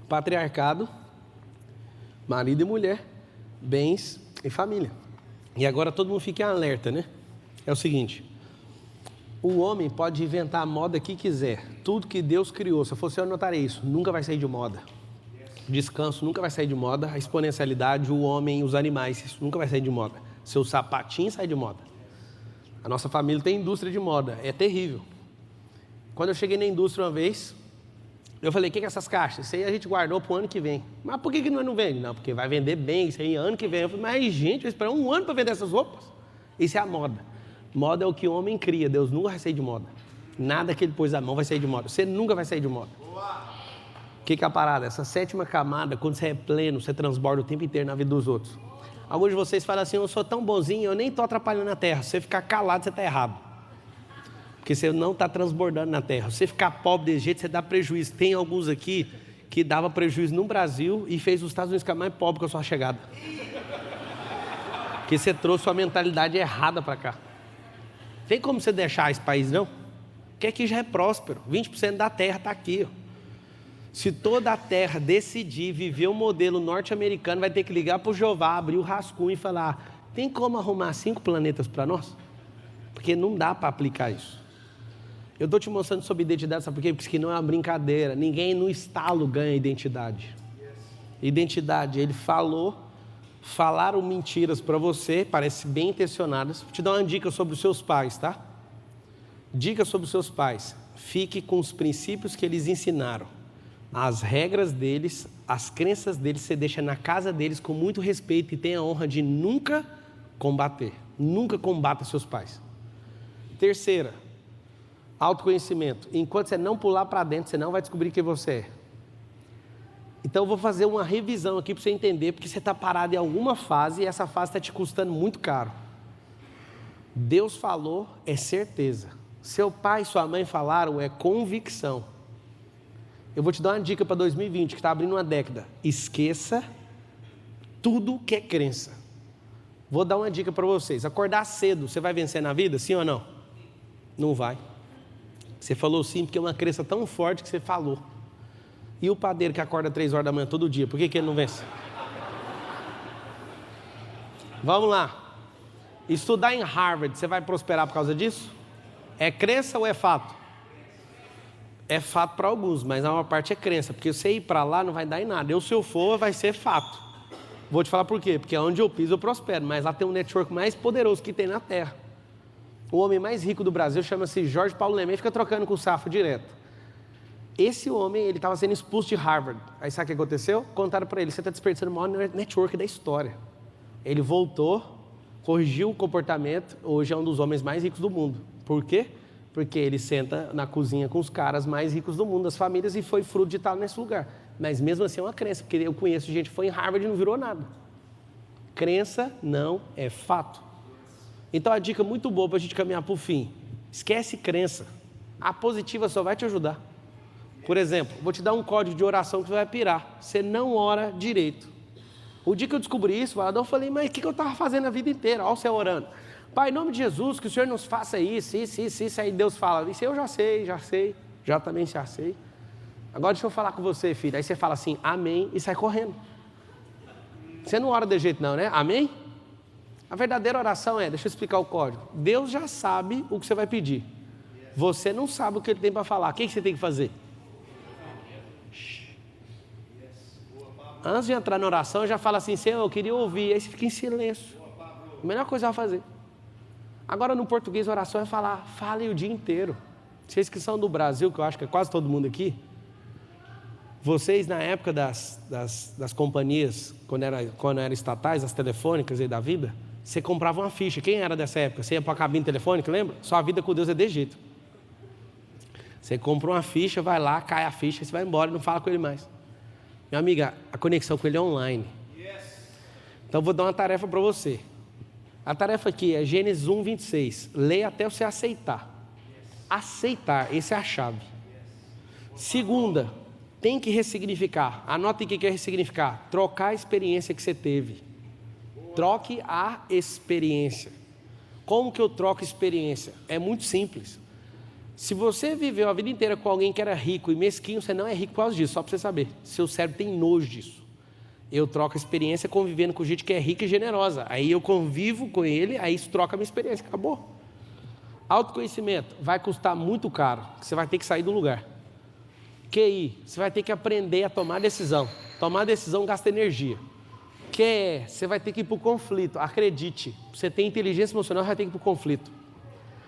S1: Patriarcado, marido e mulher, bens e família. E agora todo mundo fica em alerta, né? É o seguinte: o homem pode inventar a moda que quiser. Tudo que Deus criou, se eu fosse eu anotaria isso, nunca vai sair de moda. Descanso nunca vai sair de moda. A exponencialidade, o homem, os animais, isso nunca vai sair de moda. Seu sapatinho sai de moda. A nossa família tem indústria de moda, é terrível. Quando eu cheguei na indústria uma vez, eu falei: o que é essas caixas? Isso aí a gente guardou para o ano que vem. Mas por que nós não vende? Não, porque vai vender bem, isso aí ano que vem. Eu falei: mas gente, vai esperar um ano para vender essas roupas? Isso é a moda. Moda é o que o homem cria, Deus nunca vai sair de moda. Nada que ele pôs a mão vai sair de moda. Você nunca vai sair de moda. O que é a parada? Essa sétima camada, quando você é pleno, você transborda o tempo inteiro na vida dos outros. Alguns de vocês falam assim: eu sou tão bonzinho, eu nem estou atrapalhando a terra. Se você ficar calado, você está errado. Porque você não está transbordando na terra. Se você ficar pobre desse jeito, você dá prejuízo. Tem alguns aqui que dava prejuízo no Brasil e fez os Estados Unidos ficar mais pobre com a sua chegada. Porque você trouxe sua mentalidade errada para cá. Tem como você deixar esse país, não? Porque aqui já é próspero. 20% da terra está aqui, ó. Se toda a terra decidir viver o modelo norte-americano, vai ter que ligar para o Jeová, abrir o rascunho e falar: tem como arrumar 5 planetas para nós? Porque não dá para aplicar isso. Eu estou te mostrando sobre identidade, sabe por quê? Porque isso aqui não é uma brincadeira. Ninguém no estalo ganha identidade. Identidade, ele falaram mentiras para você, parece bem intencionadas. Vou te dar uma dica sobre os seus pais, tá? Dica sobre os seus pais: fique com os princípios que eles ensinaram, as regras deles, as crenças deles, você deixa na casa deles com muito respeito e tenha a honra de nunca combater. Nunca combata seus pais. Terceira, autoconhecimento. Enquanto você não pular para dentro, você não vai descobrir quem você é. Então eu vou fazer uma revisão aqui para você entender, porque você está parado em alguma fase e essa fase está te custando muito caro. Deus falou, é certeza. Seu pai e sua mãe falaram, é convicção. Eu vou te dar uma dica para 2020, que está abrindo uma década. Esqueça tudo que é crença. Vou dar uma dica para vocês. Acordar cedo, você vai vencer na vida, sim ou não? Não vai. Você falou sim, porque é uma crença tão forte que você falou. E o padeiro que acorda 3 horas da manhã todo dia, por que ele não vence? Vamos lá. Estudar em Harvard, você vai prosperar por causa disso? É crença ou é fato? É fato para alguns, mas a maior parte é crença, porque você ir para lá não vai dar em nada. Se eu for, vai ser fato. Vou te falar por quê, porque onde eu piso eu prospero, mas lá tem um network mais poderoso que tem na terra. O homem mais rico do Brasil chama-se Jorge Paulo Lemann, fica trocando com o Safo direto. Esse homem, ele estava sendo expulso de Harvard. Aí sabe o que aconteceu? Contaram para ele: você está desperdiçando o maior network da história. Ele voltou, corrigiu o comportamento, hoje é um dos homens mais ricos do mundo. Por quê? Porque ele senta na cozinha com os caras mais ricos do mundo, das famílias, e foi fruto de estar nesse lugar. Mas mesmo assim é uma crença, porque eu conheço gente que foi em Harvard e não virou nada. Crença não é fato. Então a dica muito boa para a gente caminhar para o fim: esquece crença. A positiva só vai te ajudar. Por exemplo, vou te dar um código de oração que você vai pirar. Você não ora direito. O dia que eu descobri isso, eu falei: mas o que eu estava fazendo a vida inteira? Olha o céu orando. Pai, em nome de Jesus, que o Senhor nos faça isso. Aí Deus fala: isso eu já sei. Já também já sei. Agora deixa eu falar com você, filho. Aí você fala assim: amém, e sai correndo. Você não ora de jeito não, né? Amém? A verdadeira oração é, deixa eu explicar o código. Deus já sabe o que você vai pedir. Você não sabe o que Ele tem para falar. O que você tem que fazer? Antes de entrar na oração, já fala assim: Senhor, eu queria ouvir. Aí você fica em silêncio. A melhor coisa é fazer. Agora no português a oração é falar: fale o dia inteiro. Vocês que são do Brasil, que eu acho que é quase todo mundo aqui, vocês na época das companhias, quando eram estatais, as telefônicas aí da vida, você comprava uma ficha. Quem era dessa época? Você ia para a cabine telefônica, lembra? Sua vida com Deus é desse jeito. Você compra uma ficha, vai lá, cai a ficha, você vai embora e não fala com ele mais. Minha amiga, a conexão com ele é online. Então vou dar uma tarefa para você. A tarefa aqui é Gênesis 1, 26. Leia até você aceitar. Aceitar, essa é a chave. Segunda, tem que ressignificar. Anote o que é ressignificar. Trocar a experiência que você teve. Troque a experiência. Como que eu troco experiência? É muito simples. Se você viveu a vida inteira com alguém que era rico e mesquinho, você não é rico por causa disso, só para você saber. Seu cérebro tem nojo disso. Eu troco a experiência convivendo com gente que é rica e generosa. Aí eu convivo com ele, aí isso troca a minha experiência, acabou. Autoconhecimento vai custar muito caro, você vai ter que sair do lugar. QI, você vai ter que aprender a tomar decisão. Tomar decisão gasta energia. QE, você vai ter que ir para o conflito. Acredite, você tem inteligência emocional, vai ter que ir para o conflito.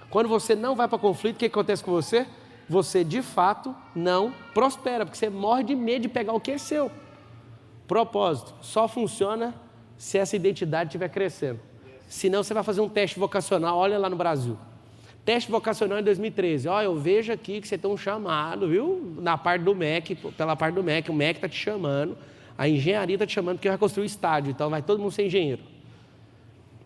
S1: Quando você não vai para conflito, o que acontece com você? Você de fato não prospera, porque você morre de medo de pegar o que é seu. Propósito, só funciona se essa identidade estiver crescendo. Senão você vai fazer um teste vocacional, olha lá no Brasil. Teste vocacional em 2013, eu vejo aqui que você tem um chamado, viu? Na parte do MEC, pela parte do MEC, o MEC está te chamando, a engenharia está te chamando porque vai construir o estádio, então vai todo mundo ser engenheiro.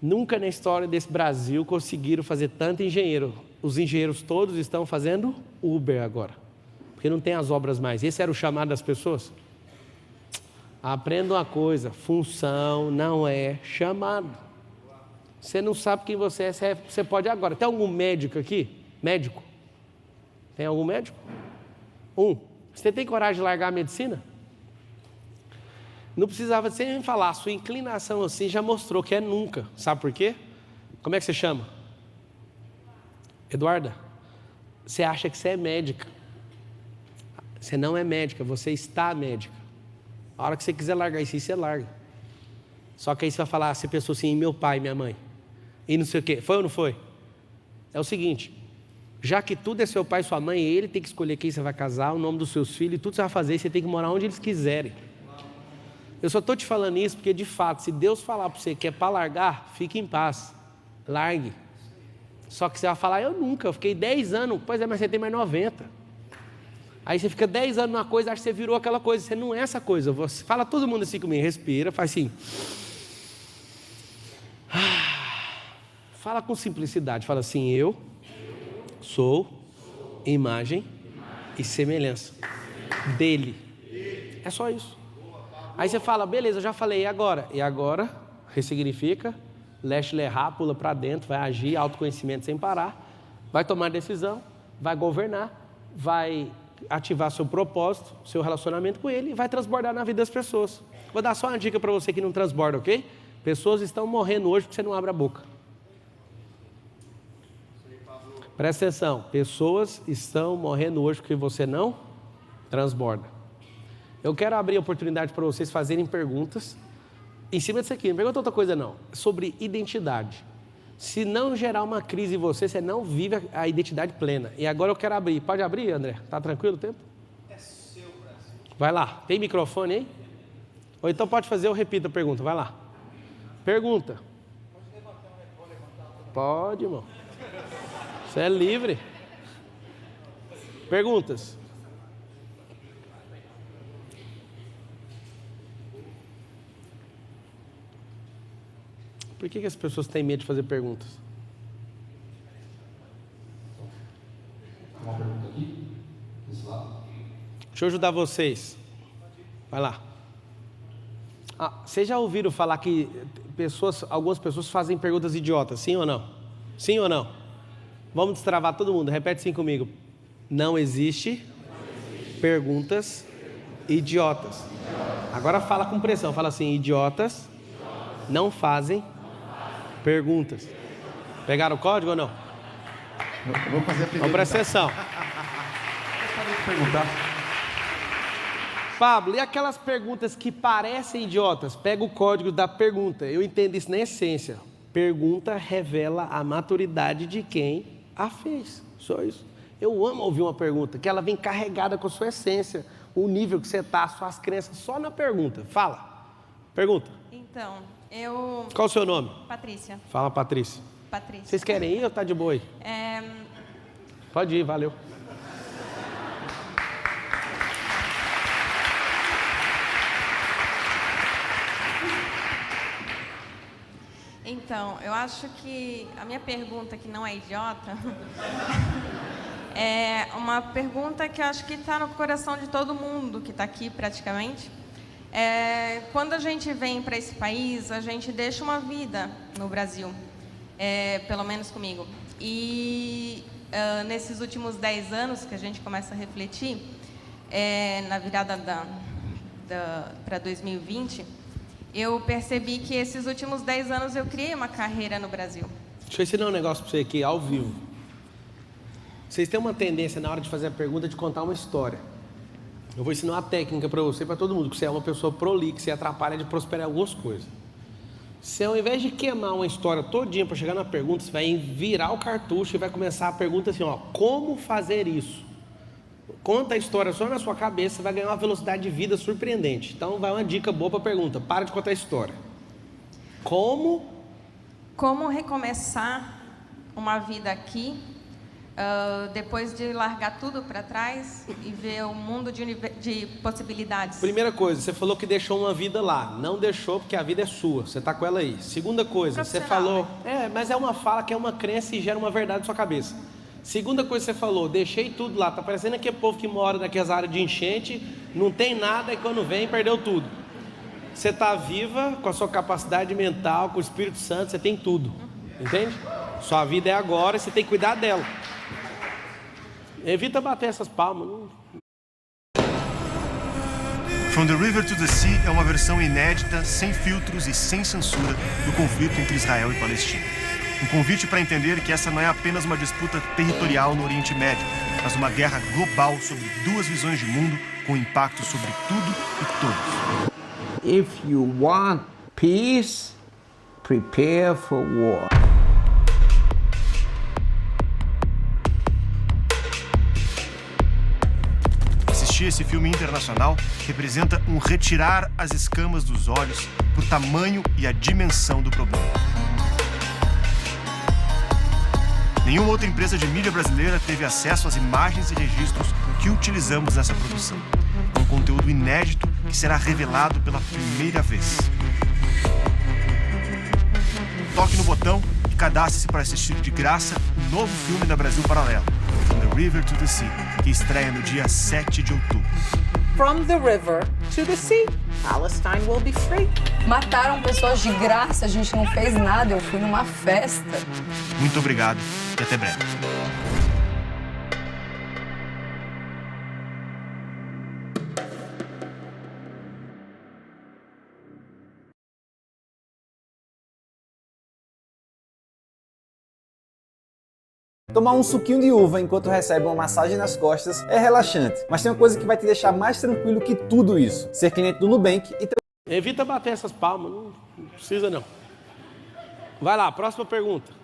S1: Nunca na história desse Brasil conseguiram fazer tanto engenheiro. Os engenheiros todos estão fazendo Uber agora, porque não tem as obras mais. Esse era o chamado das pessoas. Aprenda uma coisa: função não é chamado. Você não sabe quem você é, você pode agora. Tem algum médico aqui? Médico? Tem algum médico? Você tem coragem de largar a medicina? Não precisava você me falar, a sua inclinação assim já mostrou que é nunca. Sabe por quê? Como é que você chama? Eduarda, você acha que você é médica. Você não é médica, você está médica. A hora que você quiser largar isso aí, você larga. Só que aí você vai falar, você pensou assim, meu pai, minha mãe. E não sei o quê. Foi ou não foi? É o seguinte, já que tudo é seu pai e sua mãe, ele tem que escolher quem você vai casar, o nome dos seus filhos, tudo você vai fazer, você tem que morar onde eles quiserem. Eu só estou te falando isso porque, de fato, se Deus falar para você que é para largar, fique em paz. Largue. Só que você vai falar, eu nunca, eu fiquei 10 anos. Pois é, mas você tem mais 90. Aí você fica 10 anos numa coisa, acha que você virou aquela coisa. Você não é essa coisa. Você fala todo mundo assim comigo, respira, faz assim. Fala com simplicidade, fala assim, eu sou imagem e semelhança dele. É só isso. Aí você fala, beleza, eu já falei, e agora? E agora, ressignifica, leste lerrar, pula para dentro, vai agir, autoconhecimento sem parar, vai tomar decisão, vai governar, vai ativar seu propósito, seu relacionamento com ele e vai transbordar na vida das pessoas. Vou dar só uma dica para você que não transborda, ok? Pessoas estão morrendo hoje porque você não abre a boca. Presta atenção, pessoas estão morrendo hoje porque você não transborda. Eu quero abrir a oportunidade para vocês fazerem perguntas em cima disso aqui, não pergunta outra coisa não, sobre identidade. Se não gerar uma crise em você, você não vive a identidade plena. E agora eu quero abrir, pode abrir, André? Está tranquilo o tempo? É seu, Brasil. Vai lá, tem microfone aí? Ou então pode fazer, eu repito a pergunta, vai lá. Pergunta. Pode levantar, pode, irmão. Você é livre. Perguntas. Por que as pessoas têm medo de fazer perguntas? Uma pergunta aqui, desse lado. Deixa eu ajudar vocês. Vai lá. Vocês já ouviram falar que algumas pessoas fazem perguntas idiotas, sim ou não? Sim ou não? Vamos destravar todo mundo, repete assim comigo. Não existe perguntas idiotas. Agora fala com pressão, fala assim, idiotas não fazem perguntas. Pegaram o código ou não?
S2: Eu vou fazer a pergunta.
S1: Então presta atenção.
S2: Gostaria de perguntar.
S1: Pablo, e aquelas perguntas que parecem idiotas? Pega o código da pergunta. Eu entendo isso na essência. Pergunta revela a maturidade de quem a fez. Só isso. Eu amo ouvir uma pergunta, que ela vem carregada com a sua essência, o nível que você está, suas crenças, só na pergunta. Fala. Pergunta.
S3: Então,
S1: Qual o seu nome?
S3: Patrícia.
S1: Fala, Patrícia.
S3: Patrícia.
S1: Vocês querem ir ou tá de boa aí? Pode ir, valeu.
S3: Então, eu acho que a minha pergunta, que não é idiota, é uma pergunta que eu acho que está no coração de todo mundo que está aqui praticamente. Quando a gente vem para esse país, a gente deixa uma vida no Brasil, pelo menos comigo. E nesses últimos 10 anos que a gente começa a refletir, na virada para 2020, eu percebi que esses últimos 10 anos eu criei uma carreira no Brasil.
S1: Deixa eu ensinar um negócio para você aqui, ao vivo. Vocês têm uma tendência, na hora de fazer a pergunta, de contar uma história. Eu vou ensinar uma técnica para você e para todo mundo, que você é uma pessoa prolixa, você atrapalha de prosperar algumas coisas. Você, ao invés de queimar uma história todinha para chegar na pergunta, você vai virar o cartucho e vai começar a pergunta assim, como fazer isso? Conta a história só na sua cabeça, você vai ganhar uma velocidade de vida surpreendente. Então, vai uma dica boa para a pergunta. Para de contar a história. Como
S3: recomeçar uma vida aqui, depois de largar tudo para trás e ver um mundo de possibilidades?
S1: Primeira coisa, você falou que deixou uma vida lá. Não deixou porque a vida é sua. Você está com ela aí. Segunda coisa, você falou... mas é uma fala que é uma crença e gera uma verdade na sua cabeça. Segunda coisa que você falou, deixei tudo lá. Tá parecendo aquele povo que mora naquelas áreas de enchente, não tem nada e quando vem perdeu tudo. Você está viva com a sua capacidade mental, com o Espírito Santo, você tem tudo. Entende? Sua vida é agora e você tem que cuidar dela. Evita bater essas palmas.
S4: From the River to the Sea é uma versão inédita, sem filtros e sem censura do conflito entre Israel e Palestina. Um convite para entender que essa não é apenas uma disputa territorial no Oriente Médio, mas uma guerra global sobre duas visões de mundo com impacto sobre tudo e todos.
S5: If you want peace, prepare for war.
S4: Assistir esse filme internacional representa um retirar as escamas dos olhos por tamanho e a dimensão do problema. Nenhuma outra empresa de mídia brasileira teve acesso às imagens e registros que utilizamos nessa produção. Um conteúdo inédito que será revelado pela primeira vez. Toque no botão e cadastre-se para assistir de graça o novo filme da Brasil Paralelo, From the River to the Sea, que estreia no dia 7 de outubro.
S6: From the river to the sea, Palestine will be free.
S7: Mataram pessoas de graça, a gente não fez nada, eu fui numa festa.
S4: Muito obrigado e até breve.
S8: Tomar um suquinho de uva enquanto recebe uma massagem nas costas é relaxante, mas tem uma coisa que vai te deixar mais tranquilo que tudo isso: ser cliente do Nubank e
S1: Evita bater essas palmas, não precisa não. Vai lá, próxima pergunta.